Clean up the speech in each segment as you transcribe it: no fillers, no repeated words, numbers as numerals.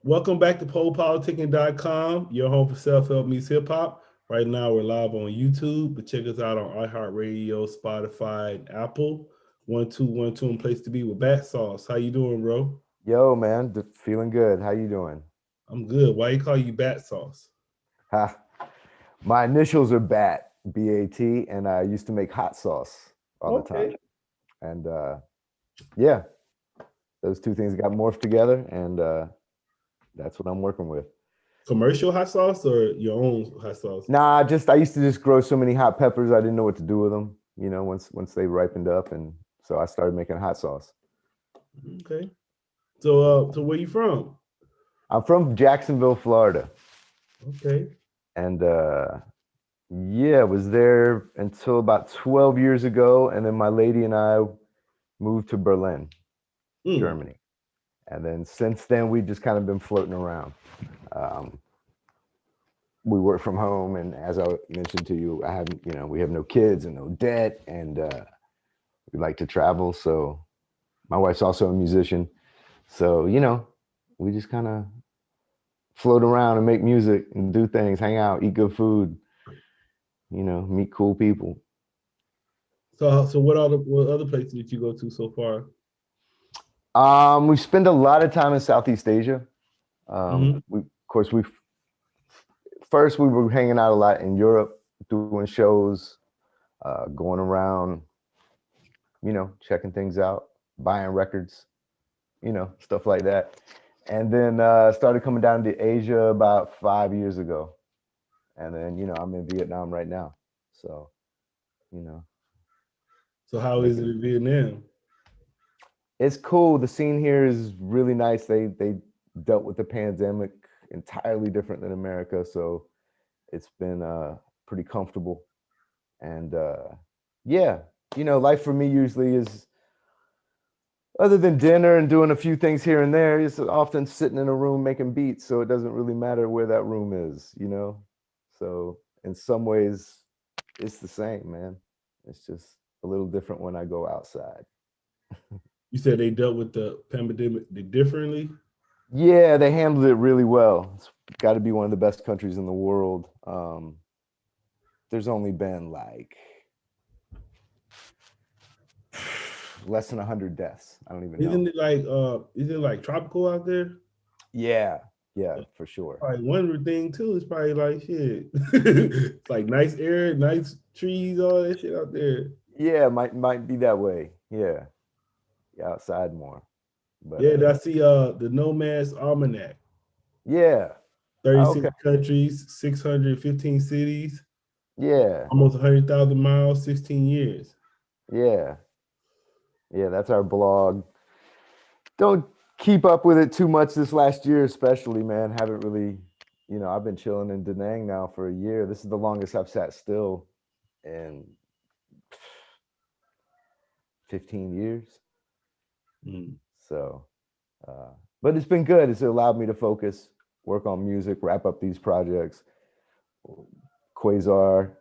Welcome back to PoPolitickin.com, your home for self-help meets hip-hop. Right now, we're live on YouTube, but check us out on iHeartRadio, Spotify, and Apple. 1212 and place to be with Batsauce. How you doing, bro? Yo, man, feeling good. How you doing? I'm good. Why you call you Batsauce? Ha. My initials are BAT, B-A-T, and I used to make hot sauce all the time. Okay. And yeah, those two things got morphed together, and that's what I'm working with. Commercial hot sauce or your own hot sauce? Nah, I used to just grow so many hot peppers, I didn't know what to do with them. Once they ripened up, and so I started making hot sauce. Okay. So where you from? I'm from Jacksonville, Florida, Okay. and yeah, was there until about 12 years ago, and then my lady and I moved to Berlin, Mm. Germany. And then since then, we've just kind of been floating around. Um, we work from home, and as I mentioned to you, we have no kids and no debt, and we like to travel. So my wife's also a musician, so we just kind of float around and make music and do things, hang out, eat good food, meet cool people. So what other places did you go to so far? We spend a lot of time in Southeast Asia. Hmm. We, of course, we were hanging out a lot in Europe, doing shows, going around, checking things out, buying records, stuff like that. And then started coming down to Asia about 5 years ago. And then, I'm in Vietnam right now. So, you know, So how is it making in Vietnam? it's cool. The scene here is really nice. They dealt with the pandemic entirely different than America. So it's been pretty comfortable. And yeah, life for me usually is, other than dinner and doing a few things here and there, it's often sitting in a room making beats. So it doesn't really matter where that room is. So in some ways, it's the same, man. It's just a little different when I go outside. You said they dealt with the pandemic differently. Yeah, they handled it really well. It's got to be one of the best countries in the world. There's only been like less than 100 deaths. I don't even know. Is it like tropical out there? Yeah, yeah, for sure. Probably one thing too is probably like shit. It's like nice air, nice trees, all that shit out there. Yeah, might be that way. Yeah, outside more. But Yeah, I see the Nomad's Almanac. yeah. 36 Okay. countries, 615 cities, Yeah. almost 100,000 miles, 16 years. Yeah. Yeah, that's our blog. Don't keep up with it too much this last year, especially, man. Haven't really, I've been chilling in Da Nang now for a year. This is the longest I've sat still in 15 years. Mm. So, uh, but it's been good. It's allowed me to focus, work on music, wrap up these projects. Quasar,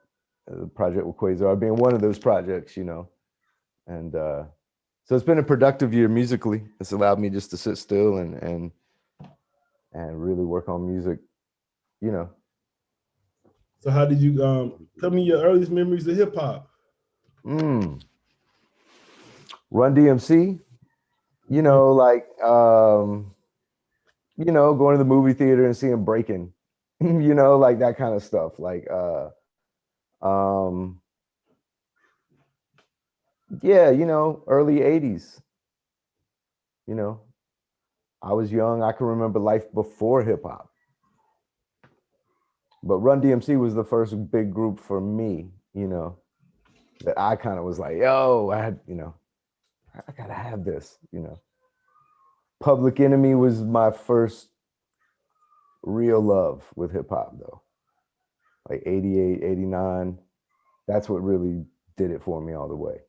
the project with Quasar being one of those projects. And so it's been a productive year musically. It's allowed me just to sit still and really work on music. You know, So how did you tell me your earliest memories of hip hop? mm, Run DMC. You Okay. know, like going to the movie theater and seeing Breaking. Like that kind of stuff. Like um, yeah, early '80s. You know, I was young. I can remember life before hip hop. But Run DMC was the first big group for me, that I kind of was like, yo, I gotta have this. Public Enemy was my first real love with hip hop though. Like 88, 89. That's what really did it for me all the way.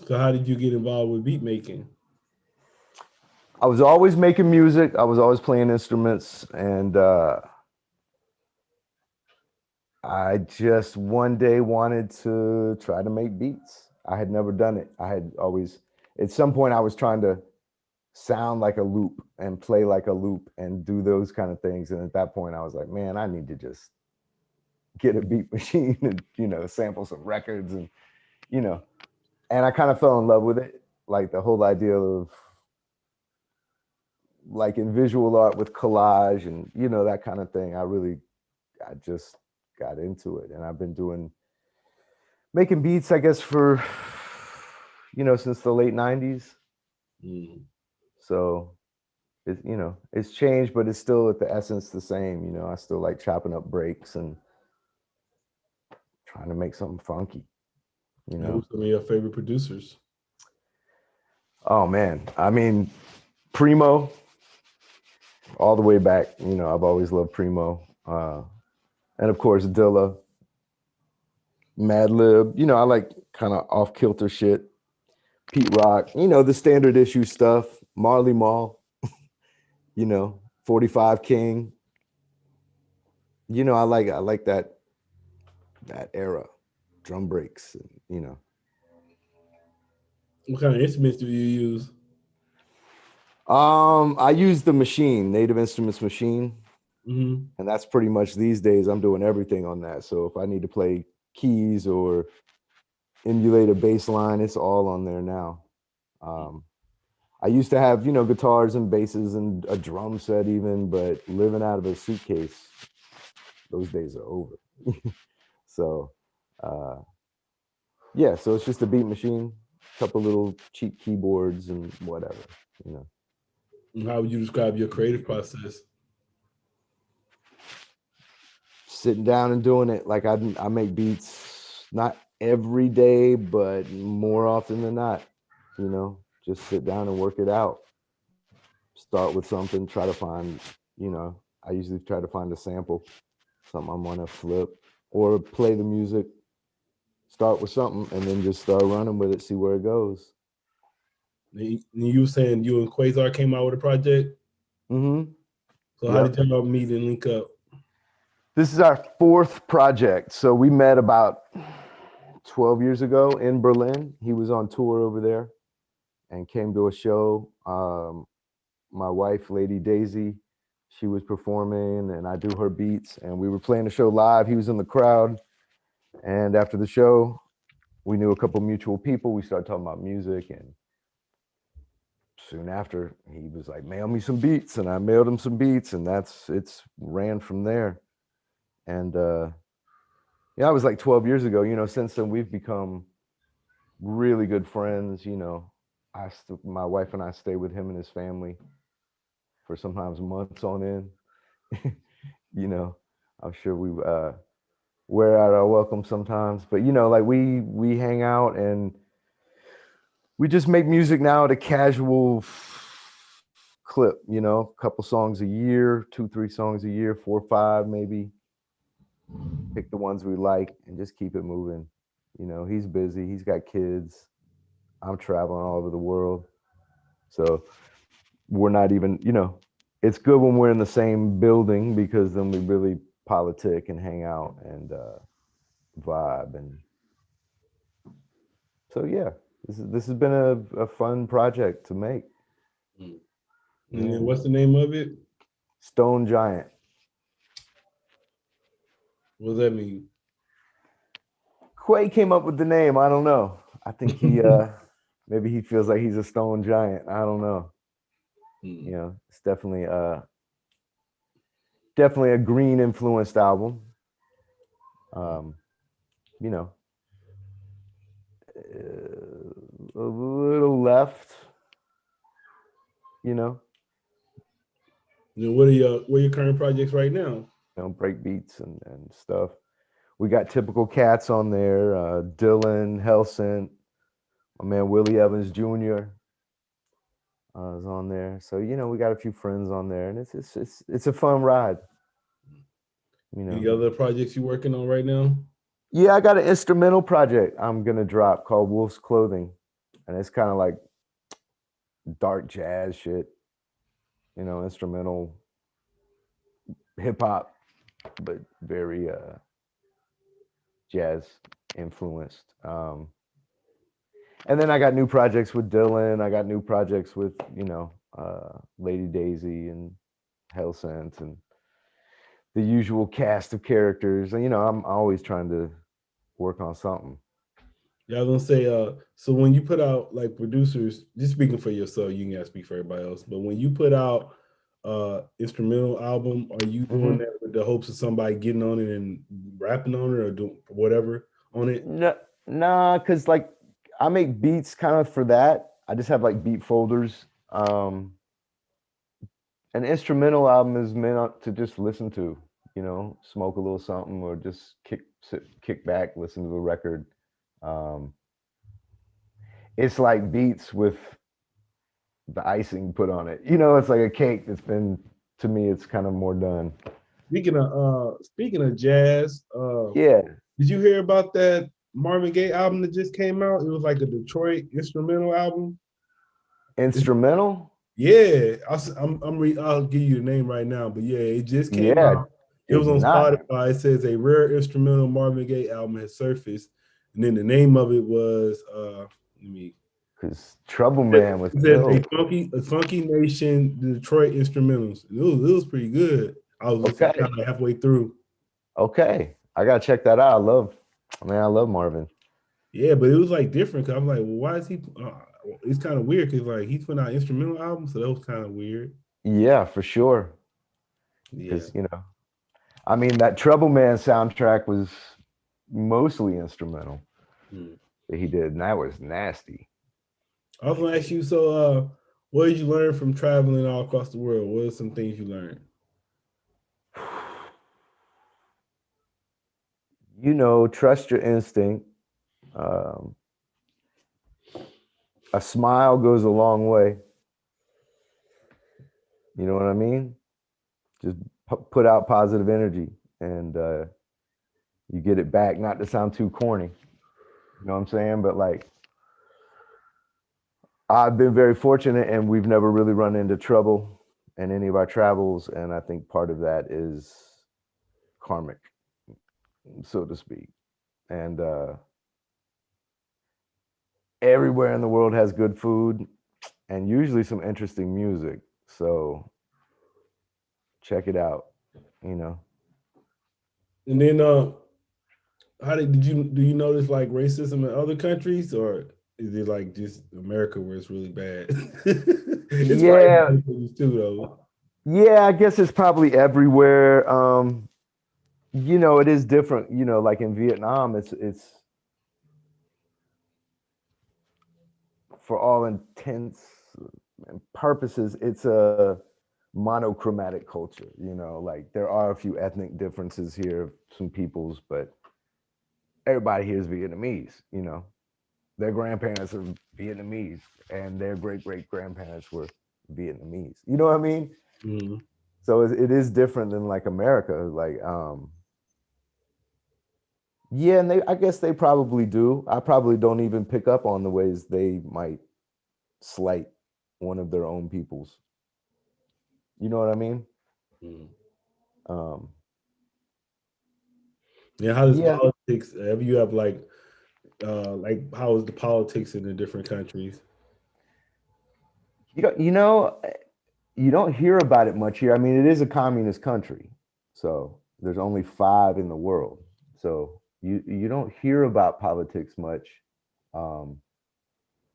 So how did you get involved with beat making? I was always making music. I was always playing instruments, and I just one day wanted to try to make beats. I had never done it. I had always, at some point, I was trying to sound like a loop and play like a loop and do those kind of things. And at that point I was like, man, I need to just get a beat machine and, sample some records and, and I kind of fell in love with it. Like the whole idea of like in visual art with collage and, that kind of thing. I just got into it, and I've been making beats, I guess, for, since the late 90s. Mm. So it's changed, but it's still at the essence the same. I still like chopping up breaks and trying to make something funky. And who's some of your favorite producers? Oh man, I mean, Primo, all the way back. I've always loved Primo, and of course Dilla, Madlib. I like kind of off kilter shit. Pete Rock, the standard issue stuff. Marley Marl, 45 King. I like that era, drum breaks, and. What kind of instruments do you use? I use the machine, Native Instruments machine, Mm-hmm. and that's pretty much these days. I'm doing everything on that. So if I need to play keys or emulate a bass line, it's all on there now. I used to have, guitars and basses and a drum set even, but living out of a suitcase, those days are over. So, uh, yeah, so it's just a beat machine, a couple little cheap keyboards and whatever. And how would you describe your creative process? Sitting down and doing it. Like I make beats not every day, but more often than not. Just sit down and work it out. Start with something, try to find, I usually try to find a sample, something I'm gonna flip, or play the music. Start with something and then just start running with it, see where it goes. And you were saying you and Quasar came out with a project. Mm-hmm. So how Yep. did y'all meet and link up? This is our fourth project. So we met about 12 years ago in Berlin. He was on tour over there and came to a show. My wife, Lady Daisy, she was performing and I do her beats, and we were playing the show live. He was in the crowd. And after the show, we knew a couple mutual people. We started talking about music, and soon after he was like, mail me some beats, and I mailed him some beats, and it's ran from there. And yeah, it was like 12 years ago. Since then we've become really good friends. My wife and I stay with him and his family for sometimes months on end. you know, I'm sure we wear out our welcome sometimes, but like we hang out and we just make music now at a casual clip. A couple songs a year, 2-3 songs a year, 4 or 5 maybe. Pick the ones we like and just keep it moving. He's busy, he's got kids. I'm traveling all over the world, so we're not even. It's good when we're in the same building because then we really politic and hang out and vibe. And so yeah, this has been a fun project to make. And Yeah. then what's the name of it? Stone Giant. What does that mean? Quay came up with the name. I don't know. I think he maybe he feels like he's a stone giant. I don't know. It's definitely a green influenced album. You know, a little left. You know, Then what are your current projects right now? break beats and stuff. We got Typical Cats on there. Dylan Helsent, my man Willie Evans Jr. Is on there. So we got a few friends on there, and it's a fun ride. Any other projects you working on right now? Yeah, I got an instrumental project I'm gonna drop called Wolf's Clothing, and it's kind of like dark jazz shit, instrumental hip hop, but very jazz influenced. And then I got new projects with Dylan. I got new projects with Lady Daisy and Hellsent and the usual cast of characters. And I'm always trying to work on something. Yeah, I was gonna say, so when you put out like producers, just speaking for yourself, you can speak for everybody else, but when you put out instrumental album, are you doing Hmm. that with the hopes of somebody getting on it and rapping on it or doing whatever on it? No, nah, because like I make beats kind of for that. I just have like beat folders. An instrumental album is meant to just listen to, smoke a little something or just kick back, listen to the record. Um, it's like beats with the icing put on it. It's like a cake that's been, to me, it's kind of more done. Speaking of jazz, Yeah, did you hear about that Marvin Gaye album that just came out? It was like a Detroit instrumental album. It's, instrumental. yeah, I'll give you the name right now, but yeah, it just came Yeah, out. It did was on not, Spotify. It says a rare instrumental Marvin Gaye album has surfaced, and then the name of it was let me. because Trouble It Man was says ill. a funky nation, the Detroit instrumentals. It was pretty good. I was listening kind Okay, of halfway through. okay, I gotta check that out. I love Marvin. Yeah, but it was like different. Cause I'm like, well, why is he? It's kind of weird because like he's putting out instrumental albums, so that was kind of weird. Yeah, for sure. Yeah. Because I mean, that Trouble Man soundtrack was mostly instrumental Hmm. that he did, and that was nasty. I was gonna ask you, so what did you learn from traveling all across the world? What are some things you learned? Trust your instinct. Um, a smile goes a long way. You know what I mean? Just put out positive energy, and you get it back. Not to sound too corny, you know what I'm saying? But like, I've been very fortunate, and we've never really run into trouble in any of our travels. And I think part of that is karmic, so to speak. And everywhere in the world has good food and usually some interesting music. So check it out, you know. And then, how did you do? You notice like racism in other countries, or is it like just America where it's really bad? It's probably in Yeah, other countries too, though. yeah, I guess it's probably everywhere. It is different, like in Vietnam, it's for all intents and purposes, it's a monochromatic culture, like there are a few ethnic differences here, some peoples, but everybody here is Vietnamese, their grandparents are Vietnamese and their great great grandparents were Vietnamese. You know what I mean? Mhm. So it is different than like America. Like, yeah, and I guess they probably do. I probably don't even pick up on the ways they might slight one of their own peoples. You know what I mean? Mhm. Um, Yeah, how does yeah, politics? Have you have like how is the politics in the different countries? you don't, you know, you don't hear about it much here. I mean, it is a communist country, so there's only 5 in the world. So you don't hear about politics much. Um,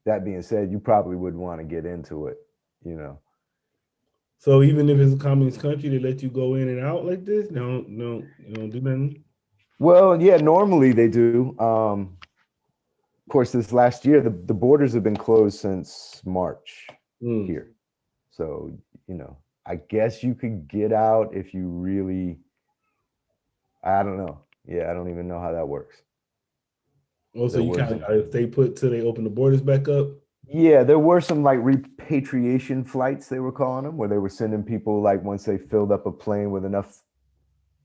that being said, you probably would want to get into it, you know. So even if it's a communist country, they let you go in and out like this. No, no, you don't do nothing. Well, yeah, normally they do. Of course, this last year, the borders have been closed since March Mm. here. So, I guess you could get out if you really, I don't know. Yeah, I don't even know how that works. Also, There you were kind of some, gotta stay put till they open the borders back up. yeah, there were some like repatriation flights, they were calling them, where they were sending people like once they filled up a plane with enough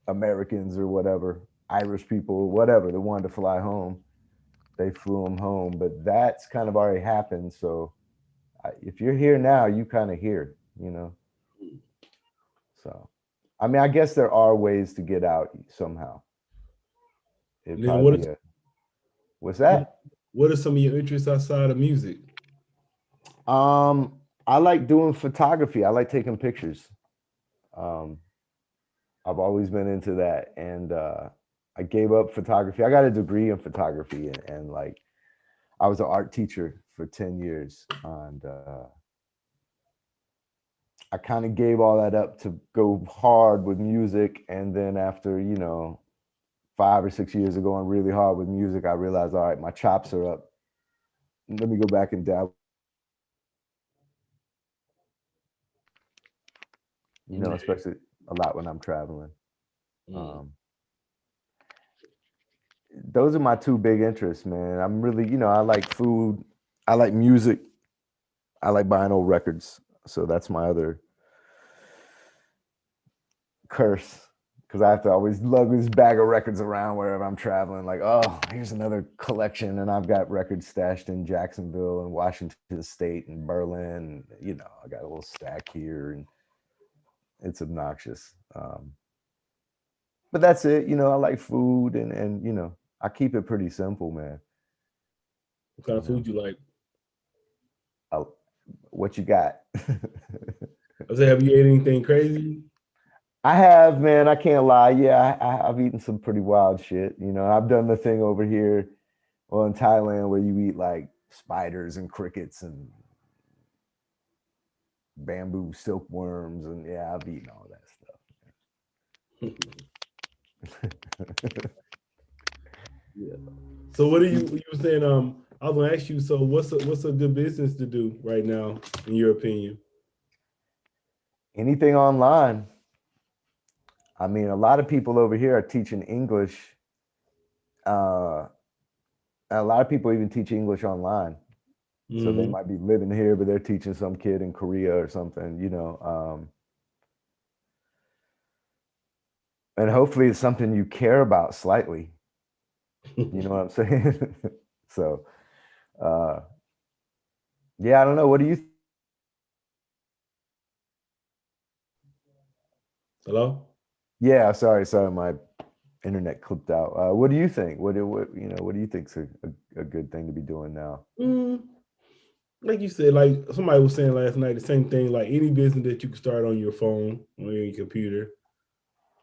Americans or whatever, Irish people, whatever, they wanted to fly home. They flew them home, but that's kind of already happened. So if you're here now, you kind of here. So, I mean, I guess there are ways to get out somehow. It'd And then probably be a, what's that? what are some of your interests outside of music? Um, I like doing photography. I like taking pictures. Um, I've always been into that, and I gave up photography. I got a degree in photography, and like I was an art teacher for 10 years, and I kind of gave all that up to go hard with music. And then after 5 or 6 years of going really hard with music, I realized, all right, my chops are up. Let me go back and dabble. Especially a lot when I'm traveling. Um, those are my two big interests, man. I'm really, I like food, I like music, I like buying old records. So that's my other curse, because I have to always lug this bag of records around wherever I'm traveling. Like, oh, here's another collection, and I've got records stashed in Jacksonville and Washington State and Berlin. I got a little stack here, and it's obnoxious. But that's it. I like food, and I keep it pretty simple, man. What kind of food you like? I, what you got? I say, have you ate anything crazy? I have, man. I can't lie. Yeah, I've eaten some pretty wild shit. I've done the thing over here, well, in Thailand, where you eat like spiders and crickets and bamboo silkworms, and yeah, I've eaten all that stuff. Yeah. So what are you were saying? I was gonna ask you. So what's a good business to do right now, in your opinion? Anything online. I mean, a lot of people over here are teaching English. Uh, a lot of people even teach English online. So they might be living here, but they're teaching some kid in Korea or something. And hopefully it's something you care about slightly. You know what I'm saying? So, uh, yeah, I don't know. What do you? Hello. Yeah, sorry, my internet clipped out. What do you think? What do you think's a good thing to be doing now? Like you said, like somebody was saying last night, the same thing. Like any business that you can start on your phone, on your computer.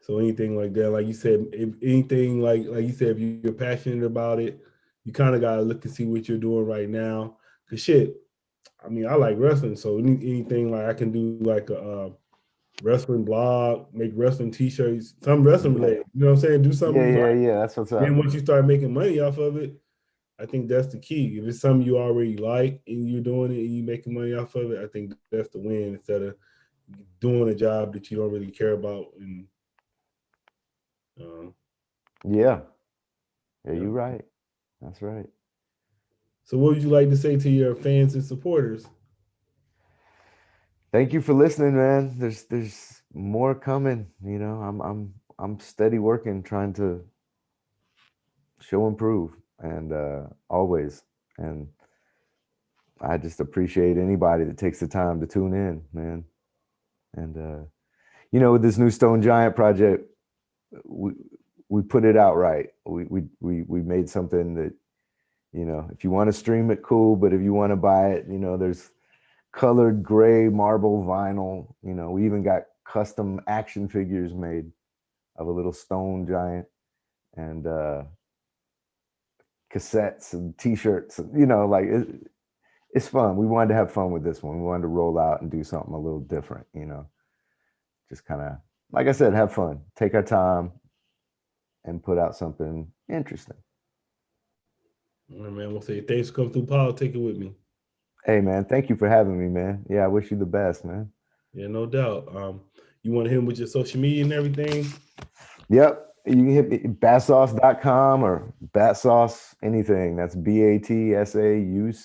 So anything like that, like you said, if anything like you said, if you're passionate about it, you kind of gotta look and see what you're doing right now. Cause shit, I mean, I like wrestling, so anything like I can do like a wrestling blog, make wrestling T-shirts, some wrestling related. You know what I'm saying? Do something you like. Yeah. That's what's Then up. once you start making money off of it, I think that's the key. If it's something you already like and you're doing it and you making money off of it, I think that's the win instead of doing a job that you don't really care about. And uh, Yeah, yeah. you're right. That's right. So, what would you like to say to your fans and supporters? Thank you for listening, man. There's more coming. I'm steady working, trying to show improve, and always. And I just appreciate anybody that takes the time to tune in, man. And with this new Stone Giant project, we we put it out right. We made something that, if you want to stream it, cool. But if you want to buy it, there's colored gray marble vinyl. We even got custom action figures made of a little Stone Giant, and cassettes and T-shirts. Like it's fun. We wanted to have fun with this one. We wanted to roll out and do something a little different. Just kind of, like I said, have fun, take our time, and put out something interesting. All right, man, we'll say thanks for coming through politicking with me. Hey, man, thank you for having me, man. Yeah, I wish you the best, man. Yeah, no doubt. You want to hit him with your social media and everything? Yep. You can hit me batsauce.com or Batsauce anything. That's BATSAUCE.